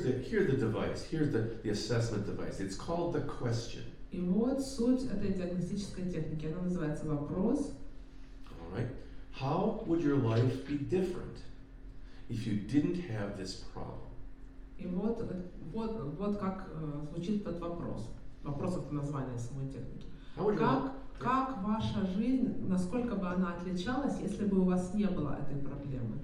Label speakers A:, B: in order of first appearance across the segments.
A: here's the device. Here's the assessment device. It's called the question.
B: И вот суть этой диагностической техники. Она называется вопрос.
A: All right. How would your life be different if you didn't have this problem?
B: И вот как звучит этот вопрос. Вопрос — это название самой техники. Как ваша жизнь, насколько бы она отличалась, если бы у вас не было этой проблемы?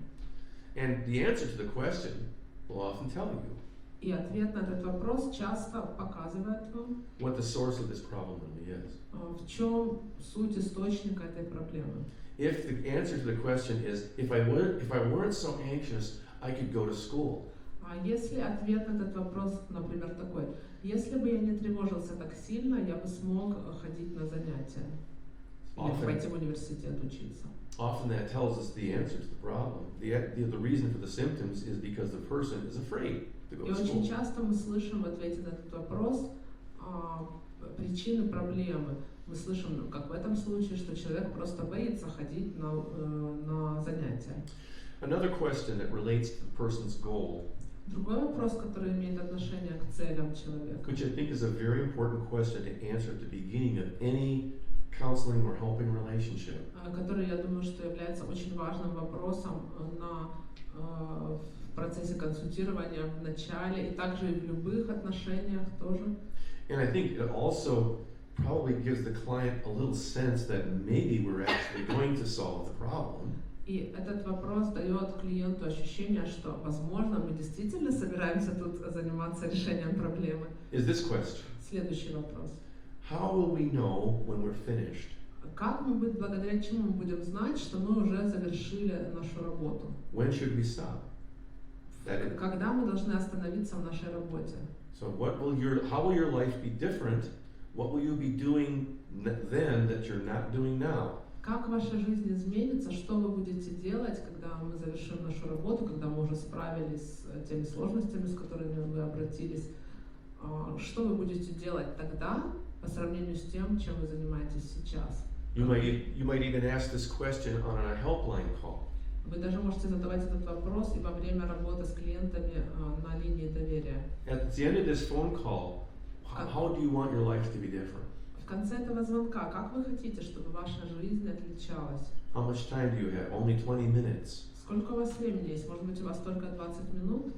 A: And the answer to the question will often tell you.
B: И ответ на этот вопрос часто показывает вам,
A: what the source of this problem really is.
B: В чем суть источника этой проблемы.
A: If the answer to the question is, if I weren't so anxious, I could go to school.
B: А если ответ на этот вопрос, например, такой: если бы я не тревожился так сильно, я бы смог ходить на занятия или пойти в университет учиться.
A: Often that tells us the answer to the problem. The reason for the symptoms is because the person is afraid to go to school.
B: И очень часто мы слышим в ответе на этот вопрос причины проблемы. Мы слышим, как в этом случае, что человек просто боится ходить на занятия.
A: Another question that relates to the person's goal.
B: Другой вопрос, который имеет отношение к целям человека.
A: Which I think is a very important question to answer at the beginning of any counseling or helping relationship.
B: Который, я думаю, что является очень важным вопросом в процессе консультирования в начале и также и в любых отношениях тоже.
A: And I think it also probably gives the client a little sense that maybe we're actually going to solve the problem.
B: И этот вопрос дает клиенту ощущение, что, возможно, мы действительно собираемся тут заниматься решением проблемы.
A: Is this question?
B: Следующий вопрос.
A: How will we know when we're finished?
B: Благодаря чему мы будем знать, что мы уже завершили нашу работу?
A: When should we stop?
B: Когда мы должны остановиться в нашей работе?
A: So how will your life be different? What will you be doing then that you're not doing now?
B: Как ваша жизнь изменится? Что вы будете делать, когда мы завершим нашу работу, когда мы уже справились с теми сложностями, с которыми вы обратились? Что вы будете делать тогда по сравнению с тем, чем вы занимаетесь сейчас?
A: You might even ask this question on a helpline call.
B: Вы даже можете задавать этот вопрос и во время работы с клиентами на линии доверия.
A: At the end of this phone call, how do you want your life to be different?
B: В конце этого звонка, как вы хотите, чтобы ваша жизнь отличалась?
A: How much time do you have? Only 20 minutes.
B: Сколько у вас времени есть? Может быть, у вас только 20 минут?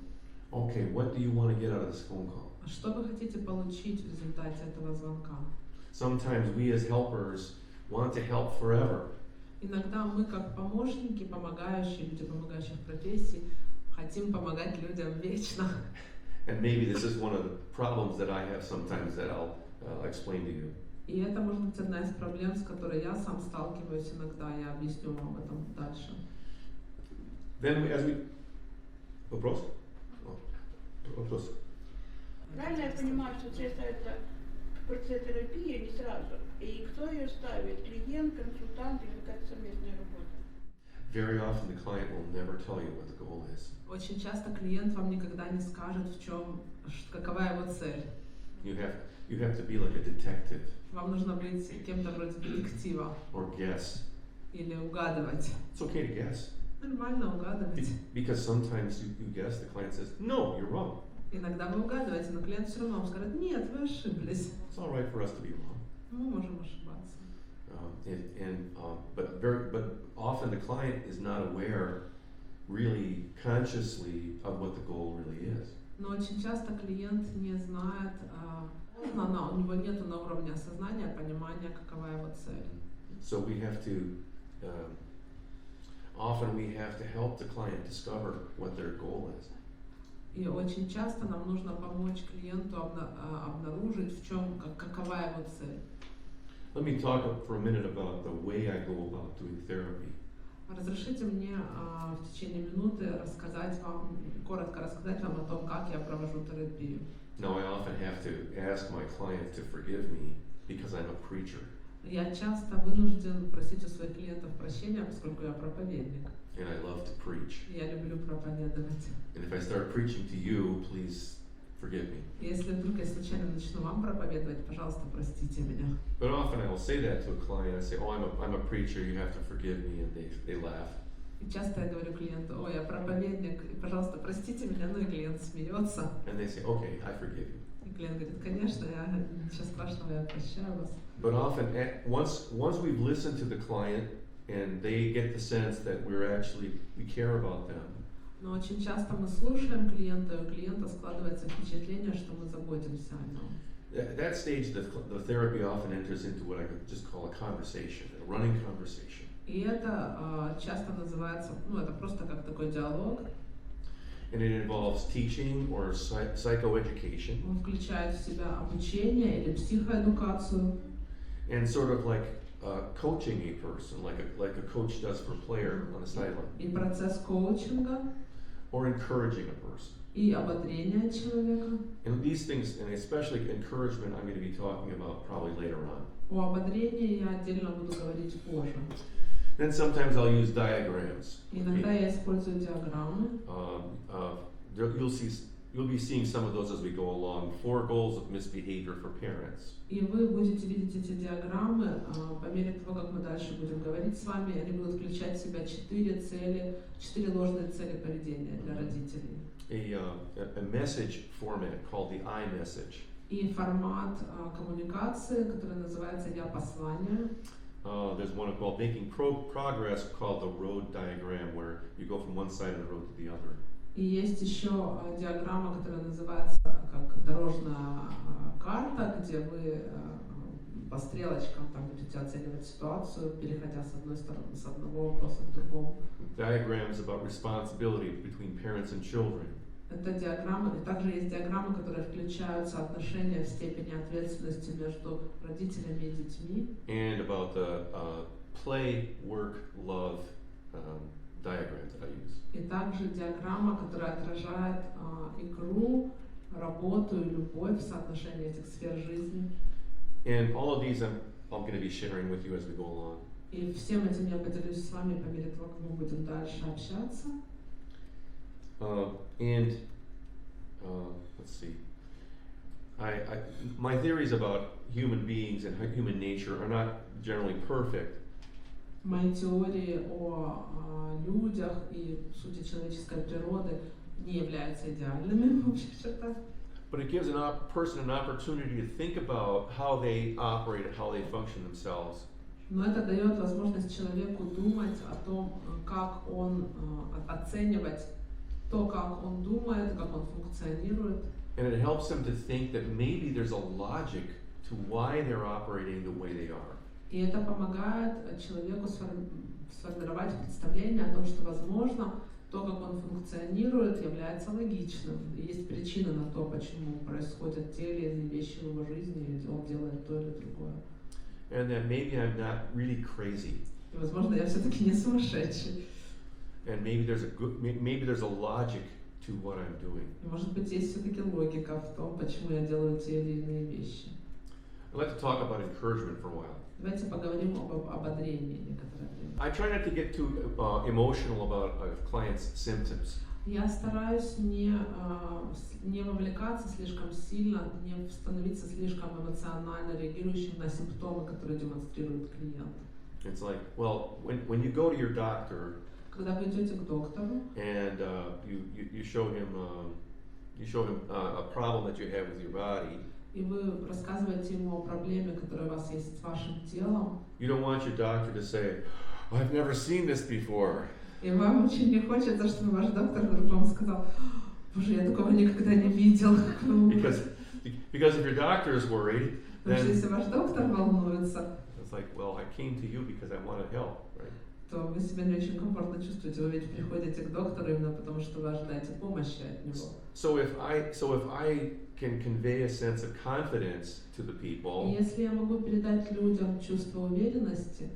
A: Okay, what do you want to get out of this phone call?
B: А что вы хотите получить в результате этого звонка?
A: Sometimes we as helpers want to help forever.
B: Иногда мы, как помощники, помогающие, люди помогающих профессий, хотим помогать людям вечно.
A: And maybe this is one of the problems that I have sometimes that I'll explain to you.
B: И это может быть одна из проблем, с которой я сам сталкиваюсь иногда. Я объясню вам об этом дальше.
A: Then Вопрос? Вопрос.
C: Правильно я понимаю, что цель ставится процесс-терапии не сразу? И кто ее ставит? Клиент, консультант или какая-то совместная работа?
A: Very often the client will never tell you what the goal is.
B: Очень часто клиент вам никогда не скажет, какова его цель.
A: You have to be like a detective.
B: Вам нужно быть кем-то вроде детектива.
A: Or guess.
B: Или угадывать.
A: It's okay to guess.
B: Нормально угадывать.
A: Because sometimes you guess, the client says, no, you're wrong.
B: Иногда вы угадываете, но клиент все равно вам скажет: нет, вы ошиблись.
A: It's all right for us to be wrong.
B: Мы можем ошибаться.
A: But often the client is not aware really consciously of what the goal really is.
B: Но очень часто клиент не знает, у него нет на уровне осознания, понимания, какова его цель.
A: So we have to, often we have to help the client discover what their goal is.
B: И очень часто нам нужно помочь клиенту обнаружить, какова его цель.
A: Let me talk for a minute about the way I go about doing therapy.
B: Разрешите мне в течение минуты коротко рассказать вам о том, как я провожу терапию.
A: Now I often have to ask my clients to forgive me because I'm a preacher.
B: Я часто вынужден просить у своих клиентов прощения, поскольку я проповедник.
A: And I love to preach.
B: Я люблю проповедовать.
A: And if I start preaching to you, please forgive me.
B: Если вдруг я случайно начну вам проповедовать, пожалуйста, простите меня.
A: But often I will say that to a client. I say, "Oh, I'm a preacher. You have to forgive me," and they laugh.
B: И часто я говорю клиенту: ой, я проповедник, и, пожалуйста, простите меня, ну и клиент смеется.
A: And they say, okay, I forgive you.
B: И клиент говорит: конечно, ничего страшного, я прощаю вас.
A: But often, once we've listened to the client and they get the sense that we care about them,
B: Но очень часто мы слушаем клиента, и у клиента складывается впечатление, что мы заботимся о нем.
A: at that stage, the therapy often enters into what I could just call a conversation, a running conversation.
B: И это часто называется, ну это просто как такой диалог.
A: And it involves teaching or psychoeducation,
B: Он включает в себя обучение или психоэдукацию.
A: and sort of like coaching a person, like a coach does for a player on the sideline,
B: И процесс коучинга,
A: or encouraging a person.
B: и ободрение человека.
A: And these things, and especially encouragement, I'm going to be talking about probably later on.
B: О ободрении я отдельно буду говорить позже.
A: Then sometimes I'll use diagrams.
B: Иногда я использую диаграммы.
A: You'll be seeing some of those as we go along. 4 goals of misbehavior for parents.
B: И вы будете видеть эти диаграммы по мере того, как мы дальше будем говорить с вами. Они будут включать в себя 4 ложные цели поведения для родителей.
A: A message format called the I message.
B: И формат коммуникации, который называется «Я послание».
A: There's one called making progress called the road diagram, where you go from one side of the road to the other.
B: И есть еще диаграмма, которая называется как дорожная карта, где вы по стрелочкам там будете оценивать ситуацию, переходя с одной стороны, с одного вопроса к другому.
A: Diagrams about responsibility between parents and children.
B: Это диаграммы, и также есть диаграммы, которые включают соотношение в степени ответственности между родителями и детьми.
A: And about the play, work, love diagram that I use.
B: И также диаграмма, которая отражает игру, работу и любовь в соотношении этих сфер жизни.
A: And all of these I'm going to be sharing with you as we go along.
B: И всем этим я поделюсь с вами по мере того, как мы будем дальше общаться.
A: Let's see. My theories about human beings and human nature are not generally perfect.
B: Мои теории о людях и сути человеческой природы не являются идеальными в общих чертах.
A: But it gives a person an opportunity to think about how they operate and how they function themselves.
B: Но это дает возможность человеку думать о том, как он оценивать то, как он думает, как он функционирует.
A: And it helps them to think that maybe there's a logic to why they're operating the way they are.
B: И это помогает человеку сформировать представление о том, что, возможно, то, как он функционирует, является логичным. И есть причина на то, почему происходят те или иные вещи в его жизни, или он делает то или другое.
A: And that maybe I'm not really crazy.
B: И, возможно, я все-таки не сумасшедший.
A: And maybe there's a logic to what I'm doing.
B: И, может быть, есть все-таки логика в том, почему я делаю те или иные вещи.
A: I'd like to talk about encouragement for a while.
B: Давайте поговорим об ободрении некоторое время.
A: I try not to get too emotional about a client's symptoms.
B: Я стараюсь не вовлекаться слишком сильно, не становиться слишком эмоционально реагирующим на симптомы, которые демонстрирует клиент.
A: It's like, well, when you go to your doctor,
B: Когда вы идете к доктору,
A: and you show him a problem that you have with your body,
B: и вы рассказываете ему о проблеме, которая у вас есть с вашим телом,
A: you don't want your doctor to say, I've never seen this before.
B: и вам очень не хочется, чтобы ваш доктор вдруг вам сказал: боже, я такого никогда не видел.
A: Because if your doctor is worried,
B: Потому что
A: then
B: если ваш доктор волнуется,
A: it's like, well, I came to you because I want to help, right?
B: то вы себя не очень комфортно чувствуете. Вы ведь приходите к доктору именно потому, что вы ожидаете помощи от него.
A: So if I can convey a sense of confidence to the
B: И
A: people,
B: если я могу передать людям чувство уверенности,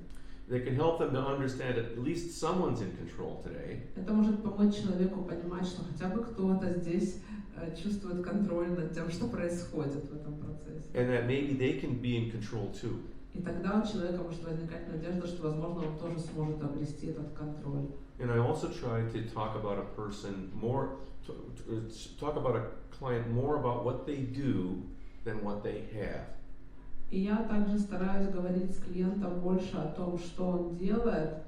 A: they can help them to understand that at least someone's in control today.
B: это может помочь человеку понимать, что хотя бы кто-то здесь чувствует контроль над тем, что происходит в этом процессе.
A: And that maybe they can be in control too.
B: И тогда у человека может возникать надежда, что, возможно, он тоже сможет обрести этот контроль.
A: And I also try to talk about a person more, talk about a client more about what they do than what they have.
B: И я также стараюсь говорить с клиентом больше о том, что он делает,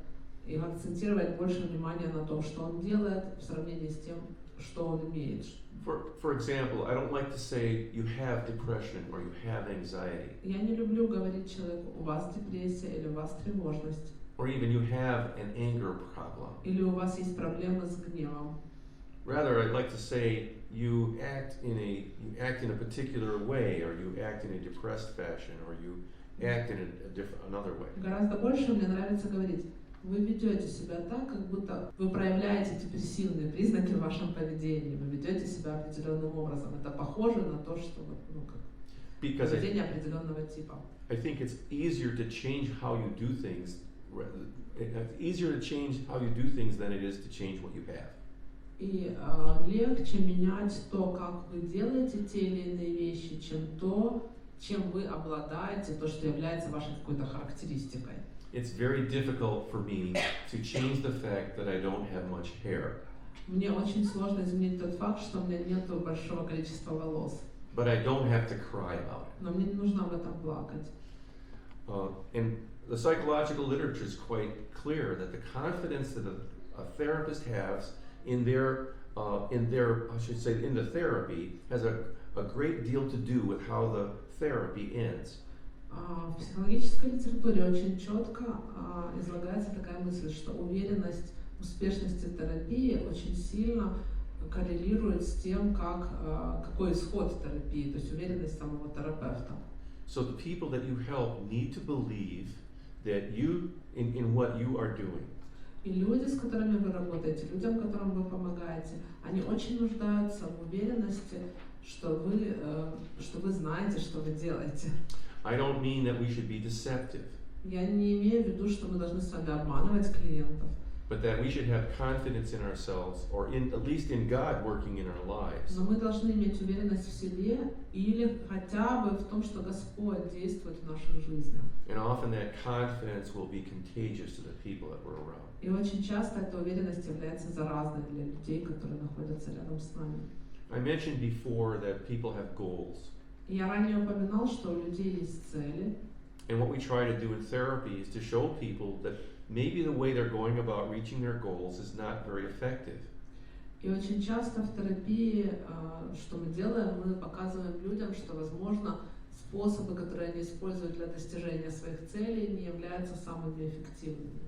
B: и акцентировать больше внимания на том, что он делает, в сравнении с тем, что он имеет.
A: For example, I don't like to say you have depression or you have anxiety,
B: Я не люблю говорить человеку, у вас депрессия или у вас тревожность,
A: or even you have an anger problem.
B: или у вас есть проблемы с гневом.
A: Rather, I'd like to say you act in a particular way, or you act in a depressed fashion, or you act in another way.
B: Гораздо больше мне нравится говорить, вы ведете себя так, как будто вы проявляете депрессивные признаки в вашем поведении, вы ведете себя определенным образом. Это похоже на то, что
A: Because
B: поведение определенного типа.
A: I think it's easier to change how you do things. It's easier to change how you do things than it is to change what you have.
B: И легче менять то, как вы делаете те или иные вещи, чем то, чем вы обладаете, то, что является вашей какой-то характеристикой.
A: It's very difficult for me to change the fact that I don't have much hair.
B: Мне очень сложно изменить тот факт, что у меня нет большого количества волос.
A: But I don't have to cry about it.
B: Но мне не нужно об этом плакать.
A: And the psychological literature is quite clear that the confidence that a therapist has in the therapy has a great deal to do with how the therapy ends.
B: В психологической литературе очень четко излагается такая мысль, что уверенность в успешности терапии очень сильно коррелирует с тем, какой исход терапии, то есть уверенность самого терапевта.
A: So the people that you help need to believe that you, in what you are doing.
B: И люди, с которыми вы работаете, людям, которым вы помогаете, они очень нуждаются в уверенности, что вы знаете, что вы делаете.
A: I don't mean that we should be deceptive,
B: Я не имею в виду, что мы должны с вами обманывать клиентов,
A: but that we should have confidence in ourselves, or at least in God working in our lives.
B: но мы должны иметь уверенность в себе или хотя бы в том, что Господь действует в наших жизнях.
A: And often that confidence will be contagious to the people that we're around.
B: И очень часто эта уверенность является заразной для людей, которые находятся рядом с нами.
A: I mentioned before that people have goals.
B: Я ранее упоминал, что у людей есть цели,
A: And what we try to do in therapy is to show people that maybe the way they're going about reaching their goals is not very effective.
B: и очень часто в терапии, что мы делаем, мы показываем людям, что, возможно, способы, которые они используют для достижения своих целей, не являются самыми эффективными.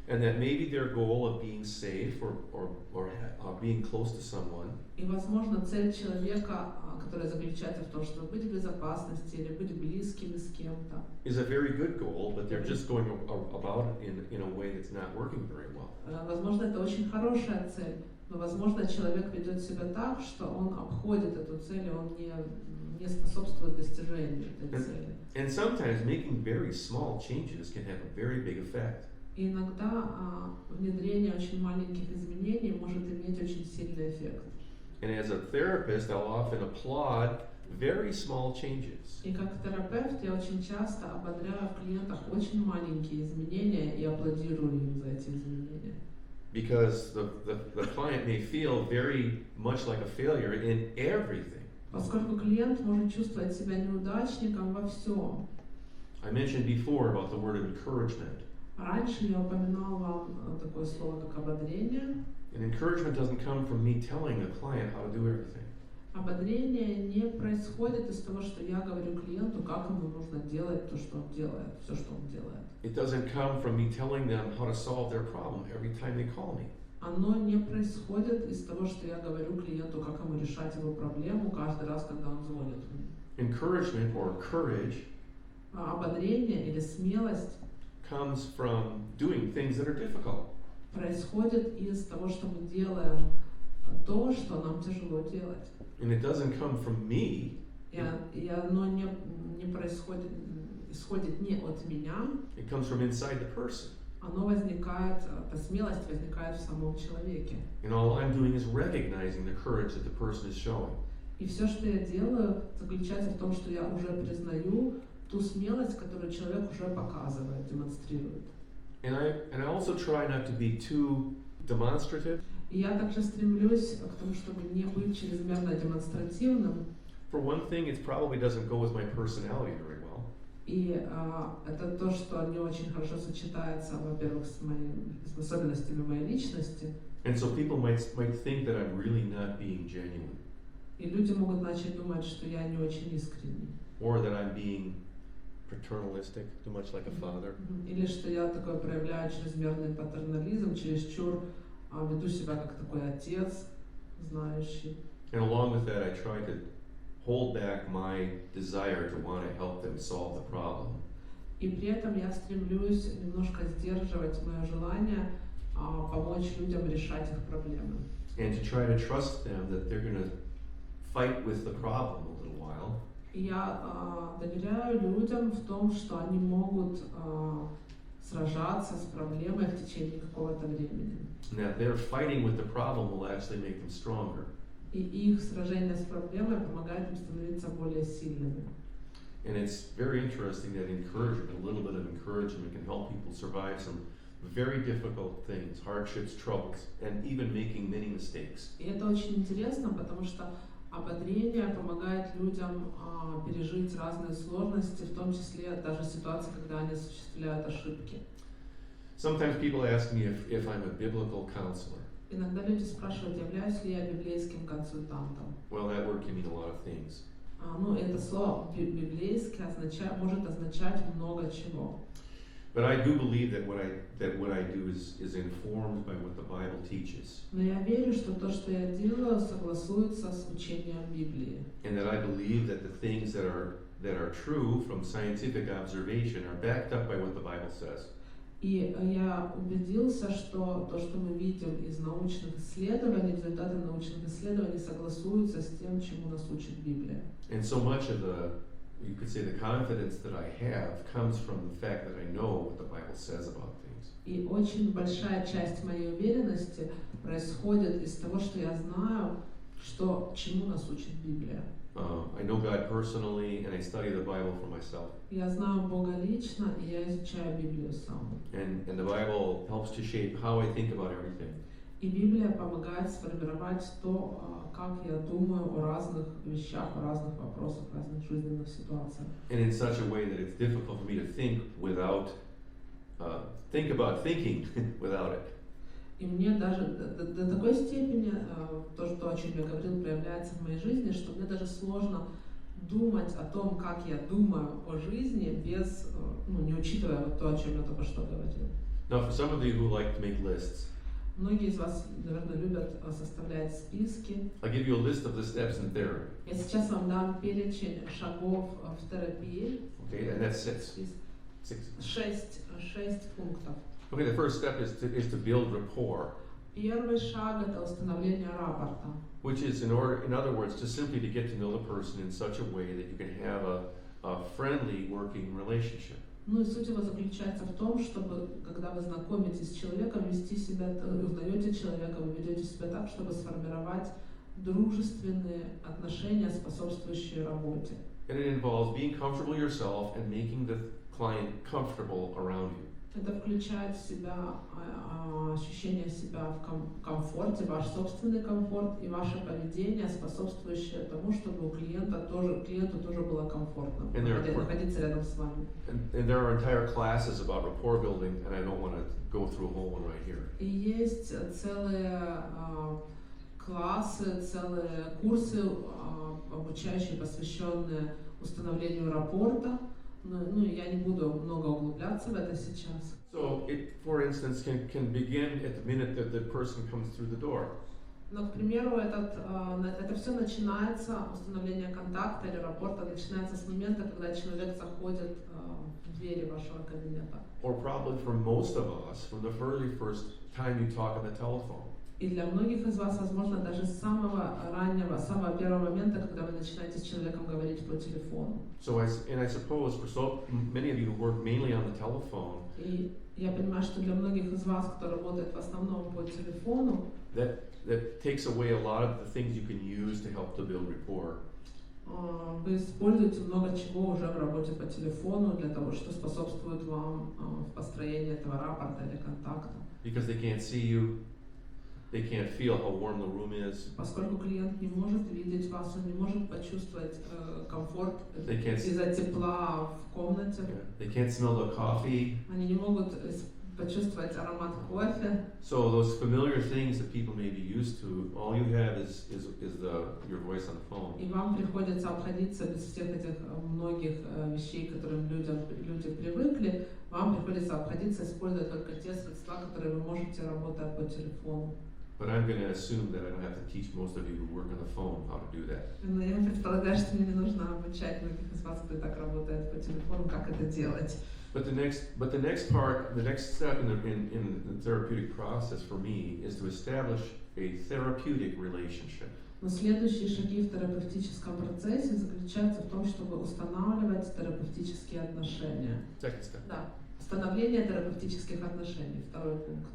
A: And that maybe their goal of being safe or being close to someone
B: И, возможно, цель человека, которая заключается в том, чтобы быть в безопасности или быть близкими с кем-то,
A: is a very good goal, but they're just going about it in a way that's not working very well.
B: возможно, это очень хорошая цель, но, возможно, человек ведет себя так, что он обходит эту цель, и он не способствует достижению этой цели.
A: And sometimes making very small changes can have a very big effect.
B: И иногда внедрение очень маленьких изменений может иметь очень сильный эффект.
A: And as a therapist, I'll often applaud very small changes.
B: И как терапевт я очень часто ободряю в клиентах очень маленькие изменения и аплодирую им за эти изменения.
A: Because the client may feel very much like a failure in everything.
B: Поскольку клиент может чувствовать себя неудачником во всем.
A: I mentioned before about the word of encouragement.
B: Раньше я упоминал вам такое слово, как ободрение.
A: And encouragement doesn't come from me telling the client how to do everything.
B: Ободрение не происходит из того, что я говорю клиенту, как ему нужно делать то, что он делает, все, что он делает.
A: It doesn't come from me telling them how to solve their problem every time they call me.
B: Оно не происходит из того, что я говорю клиенту, как ему решать его проблему каждый раз, когда он звонит мне.
A: Encouragement or courage
B: Ободрение или смелость
A: comes from doing things that are difficult.
B: происходит из того, что мы делаем то, что нам тяжело делать.
A: And it doesn't come from me.
B: И оно не исходит не от меня.
A: It comes from inside the person.
B: Оно возникает, эта смелость возникает в самом человеке.
A: And all I'm doing is recognizing the courage that the person is showing.
B: И все, что я делаю, заключается в том, что я уже признаю ту смелость, которую человек уже показывает, демонстрирует.
A: And I also try not to be too demonstrative.
B: И я также стремлюсь к тому, чтобы не быть чрезмерно демонстративным.
A: For one thing, it probably doesn't go with my personality very well.
B: И это то, что не очень хорошо сочетается, во-первых, с особенностями моей личности.
A: And so people might think that I'm really not being genuine,
B: И люди могут начать думать, что я не очень искренний.
A: or that I'm being paternalistic, too much like a father.
B: Или что я такой проявляю чрезмерный патернализм, чересчур веду себя как такой отец, знающий.
A: And along with that, I try to hold back my desire to want to help them solve the problem.
B: И при этом я стремлюсь немножко сдерживать мое желание помочь людям решать их проблемы.
A: And to try to trust them that they're going to fight with the problem a little while.
B: И я доверяю людям в том, что они могут сражаться с проблемой в течение какого-то времени.
A: And that their fighting with the problem will actually make them stronger.
B: И их сражение с проблемой помогает им становиться более сильными.
A: And it's very interesting that encouragement, a little bit of encouragement, can help people survive some very difficult things, hardships, troubles, and even making many mistakes.
B: И это очень интересно, потому что ободрение помогает людям пережить разные сложности, в том числе даже ситуации, когда они осуществляют ошибки.
A: Sometimes people ask me if I'm a biblical counselor.
B: Иногда люди спрашивают, являюсь ли я библейским консультантом.
A: Well, that word can mean a lot of things.
B: Ну, это слово библейский может означать много чего.
A: But I do believe that what I do is informed by what the Bible teaches.
B: Но я верю, что то, что я делаю, согласуется с учением Библии.
A: And that I believe that the things that are true from scientific observation are backed up by what the Bible says.
B: И я убедился, что то, что мы видим из научных исследований, результаты научных исследований согласуются с тем, чему нас учит Библия.
A: And so much of you could say the confidence that I have comes from the fact that I know what the Bible says about things.
B: И очень большая часть моей уверенности происходит из того, что я знаю, чему нас учит Библия.
A: I know God personally, and I study the Bible for myself.
B: Я знаю Бога лично, и я изучаю Библию сам.
A: And the Bible helps to shape how I think about everything.
B: И Библия помогает сформировать то, как я думаю о разных вещах, о разных вопросах, о разных жизненных ситуациях.
A: And in such a way that it's difficult for me to think about thinking without it.
B: И мне даже до такой степени то, о чем я говорил, проявляется в моей жизни, что мне даже сложно думать о том, как я думаю о жизни, не учитывая вот то, о чем я только что говорил.
A: Now, for some of you who like to make lists,
B: Многие из вас, наверное, любят составлять списки.
A: I'll give you a list of the steps in therapy.
B: Я сейчас вам дам перечень шагов в терапии.
A: Okay, and that's six.
B: 6 пунктов.
A: Okay, the first step is to build rapport,
B: Первый шаг – это установление рапорта.
A: which is in other words, just simply to get to know the person in such a way that you can have a friendly working relationship.
B: Ну и суть его заключается в том, чтобы, когда вы знакомитесь с человеком, вести себя, узнаете человека, вы ведете себя так, чтобы сформировать дружественные отношения, способствующие работе.
A: And it involves being comfortable yourself and making the client comfortable around you.
B: Это включает в себя ощущение себя в комфорте, ваш собственный комфорт и ваше поведение, способствующее тому, чтобы клиенту тоже было комфортно находиться рядом с вами.
A: And there are entire classes about rapport building, and I don't want to go through a whole one right here.
B: И есть целые классы, целые курсы, обучающие, посвященные установлению рапорта. Ну, я не буду много углубляться в это сейчас.
A: So it, for instance, can begin at the minute that the person comes through the door.
B: Но, к примеру, это все начинается, установление контакта или рапорта начинается с момента, когда человек заходит в двери вашего кабинета.
A: Or probably for most of us, from the very first time you talk on the telephone.
B: И для многих из вас, возможно, даже с самого раннего, самого первого момента, когда вы начинаете с человеком говорить по телефону.
A: So I suppose for so many of you who work mainly on the telephone,
B: И я понимаю, что для многих из вас, кто работает в основном по телефону,
A: that takes away a lot of the things you can use to help to build rapport.
B: Вы используете много чего уже в работе по телефону для того, что способствует вам в построении этого рапорта или контакта.
A: Because they can't see you. they can't feel how warm the room is.
B: Поскольку клиент не может видеть вас, он не может почувствовать комфорт
A: They can't,
B: из-за тепла в комнате.
A: they can't smell the coffee.
B: Они не могут почувствовать аромат кофе.
A: So those familiar things that people may be used to, all you have is your voice on the phone.
B: И вам приходится обходиться без всех этих многих вещей, к которым люди привыкли. Вам приходится обходиться, используя только те средства, которые вы можете, работая по телефону.
A: But I'm going to assume that I don't have to teach most of you who work on the phone how to do that.
B: Но я предполагаю, что мне не нужно обучать многих из вас, кто так работает по телефону, как это делать.
A: But the next part, the next step in the therapeutic process for me is to establish a therapeutic relationship.
B: Но следующие шаги в терапевтическом процессе заключаются в том, чтобы устанавливать терапевтические отношения.
A: Second step.
B: Да, установление терапевтических отношений, второй пункт.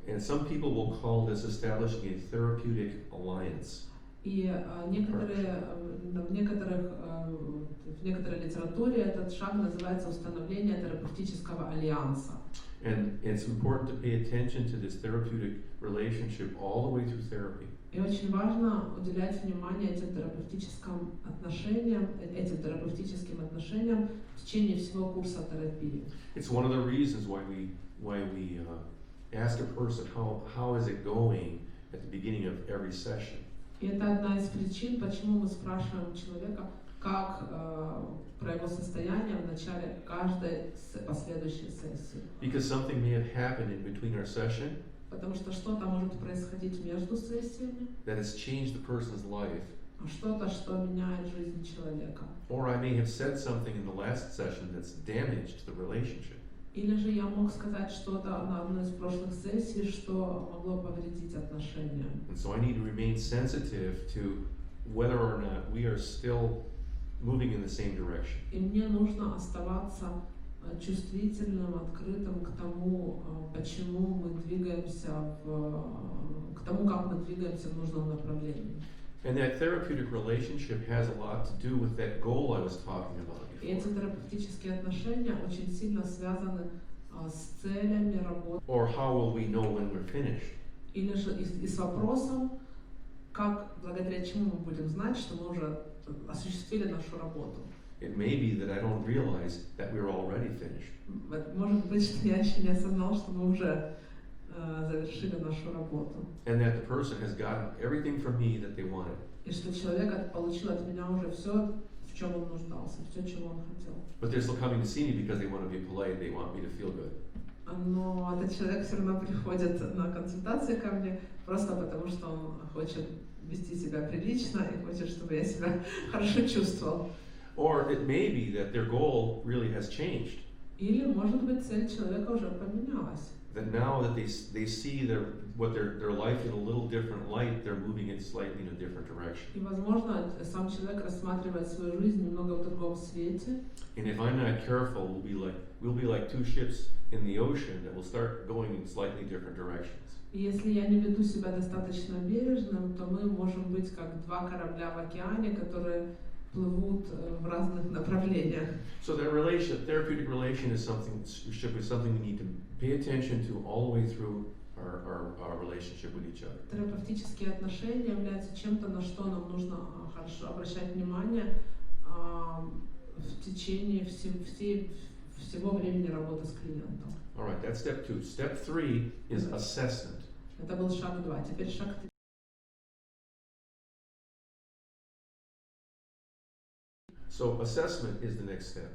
A: And some people will call this establishing a therapeutic alliance.
B: И в некоторой литературе этот шаг называется установление терапевтического альянса.
A: And it's important to pay attention to this therapeutic relationship all the way through therapy.
B: И очень важно уделять внимание этим терапевтическим отношениям в течение всего курса терапии.
A: It's one of the reasons why we ask a person how is it going at the beginning of every session.
B: И это одна из причин, почему мы спрашиваем человека, как про его состояние в начале каждой последующей сессии.
A: Because something may have happened in between our session
B: Потому что что-то может происходить между сессиями,
A: that has changed the person's life.
B: что-то, что меняет жизнь человека.
A: Or I may have said something in the last session that's damaged the relationship.
B: Или же я мог сказать что-то на одной из прошлых сессий, что могло повредить отношения.
A: And so I need to remain sensitive to whether or not we are still moving in the same direction.
B: И мне нужно оставаться чувствительным, открытым к тому, почему мы двигаемся к тому, как мы двигаемся в нужном направлении.
A: And that therapeutic relationship has a lot to do with that goal I was talking about
B: И эти
A: before.
B: терапевтические отношения очень сильно связаны с целями работы.
A: Or how will we know when we're finished?
B: Или же и с вопросом, благодаря чему мы будем знать, что мы уже осуществили нашу работу.
A: It may be that I don't realize that we're already finished.
B: Может быть, что я еще не осознал, что мы уже завершили нашу работу.
A: And that the person has gotten everything from me that they wanted.
B: И что человек получил от меня уже все, в чем он нуждался, все, чего он хотел.
A: But they're still coming to see me because they want to be polite, they want me to feel good.
B: Но этот человек все равно приходит на консультации ко мне просто потому, что он хочет вести себя прилично и хочет, чтобы я себя хорошо чувствовал.
A: Or it may be that their goal really has changed.
B: Или, может быть, цель человека уже поменялась.
A: That now that they see their life in a little different light, they're moving it slightly in a different direction.
B: И, возможно, сам человек рассматривает свою жизнь немного в другом свете.
A: And if I'm not careful, we'll be like two ships in the ocean that will start going in slightly different directions.
B: И если я не веду себя достаточно бережным, то мы можем быть как два корабля в океане, которые плывут в разных направлениях.
A: So that therapeutic relationship is something we need to pay attention to all the way through our relationship with each other.
B: Терапевтические отношения являются чем-то, на что нам нужно хорошо обращать внимание в течение всего времени работы с клиентом.
A: All right, that's step 2. Step 3 is assessment.
B: Это был шаг 2. Теперь шаг 3.
A: So assessment is the next step.